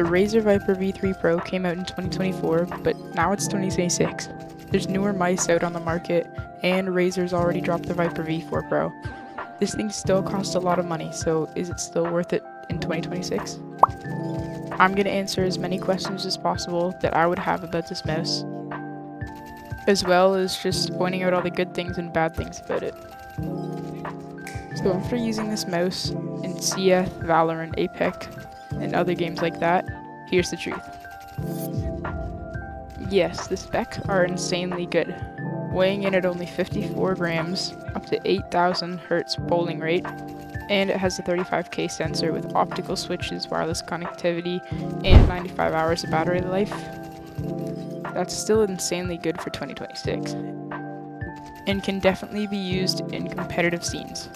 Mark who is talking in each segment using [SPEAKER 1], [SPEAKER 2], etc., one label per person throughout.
[SPEAKER 1] The Razer Viper V3 Pro came out in 2024, but now it's 2026. There's newer mice out on the market, and Razer's already dropped the Viper V4 Pro. This thing still costs a lot of money, so is it still worth it in 2026? I'm going to answer as many questions as possible that I would have about this mouse, as well as just pointing out all the good things and bad things about it. So after using this mouse in CS, Valorant, Apex, and other games like that, here's the truth. Yes, the specs are insanely good, weighing in at only 54 grams, up to 8,000 Hz polling rate, and it has a 35K sensor with optical switches, wireless connectivity, and 95 hours of battery life. That's still insanely good for 2026, and can definitely be used in competitive scenes.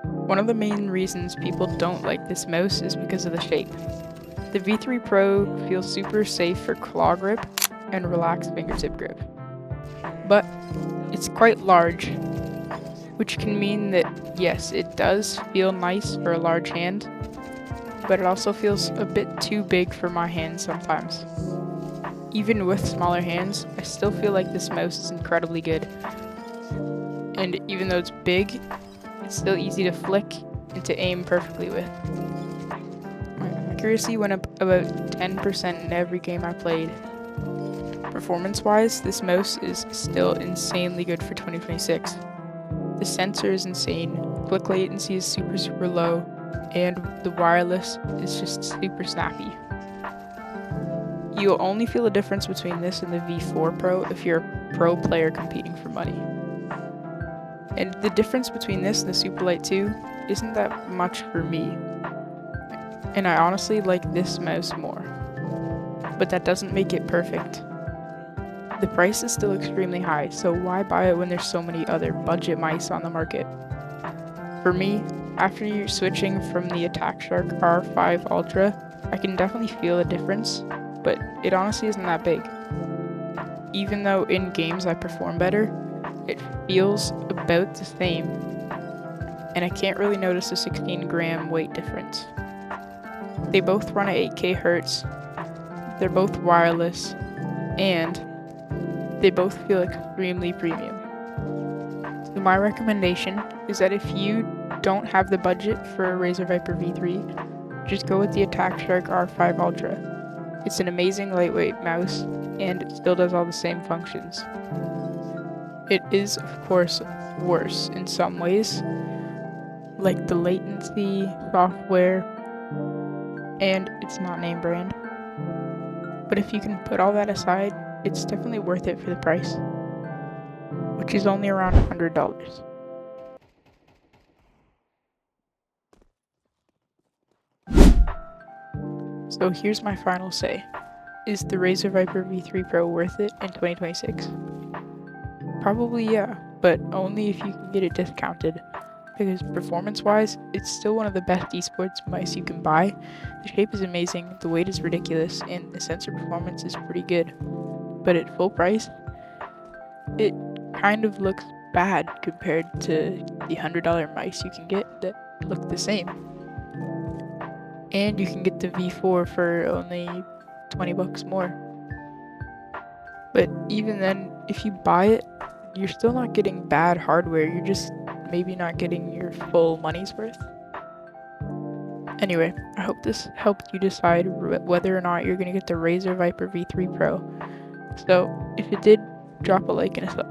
[SPEAKER 1] One of the main reasons people don't like this mouse is because of the shape. The V3 Pro feels super safe for claw grip and relaxed fingertip grip, but it's quite large, which can mean that yes, it does feel nice for a large hand, but it also feels a bit too big for my hands sometimes. Even with smaller hands, I still feel like this mouse is incredibly good, and even though it's big, it's still easy to flick and to aim perfectly with. My accuracy went up about 10% in every game I played. Performance-wise, this mouse is still insanely good for 2026. The sensor is insane, click latency is super low, and the wireless is just super snappy. You'll only feel a difference between this and the V4 Pro if you're a pro player competing for money. And the difference between this and the Superlight 2 isn't that much for me. And I honestly like this mouse more. But that doesn't make it perfect. The price is still extremely high, so why buy it when there's so many other budget mice on the market? For me, after you're switching from the Attack Shark R5 Ultra, I can definitely feel a difference, but it honestly isn't that big. Even though in games I perform better, it feels about the same, and I can't really notice a 16-gram weight difference. They both run at 8K Hertz, they're both wireless, and they both feel extremely premium. So my recommendation is that if you don't have the budget for a Razer Viper V3, just go with the Attack Shark R5 Ultra. It's an amazing lightweight mouse, and it still does all the same functions. It is, of course, worse in some ways, like the latency, software, and it's not name brand. But if you can put all that aside, it's definitely worth it for the price, which is only around $100. So here's my final say. Is the Razer Viper V3 Pro worth it in 2026? Probably yeah, but only if you can get it discounted, because performance-wise, it's still one of the best esports mice you can buy. The shape is amazing, the weight is ridiculous, and the sensor performance is pretty good. But at full price, it kind of looks bad compared to the $100 mice you can get that look the same. And you can get the V4 for only 20 bucks more. But even then, if you buy it, you're still not getting bad hardware, you're just maybe not getting your full money's worth. Anyway, I hope this helped you decide whether or not you're going to get the Razer Viper V3 Pro. So, if it did, drop a like and a sub.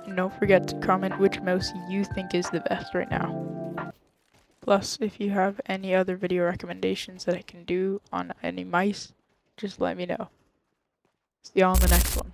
[SPEAKER 1] And don't forget to comment which mouse you think is the best right now. Plus, if you have any other video recommendations that I can do on any mice, just let me know. See y'all in the next one.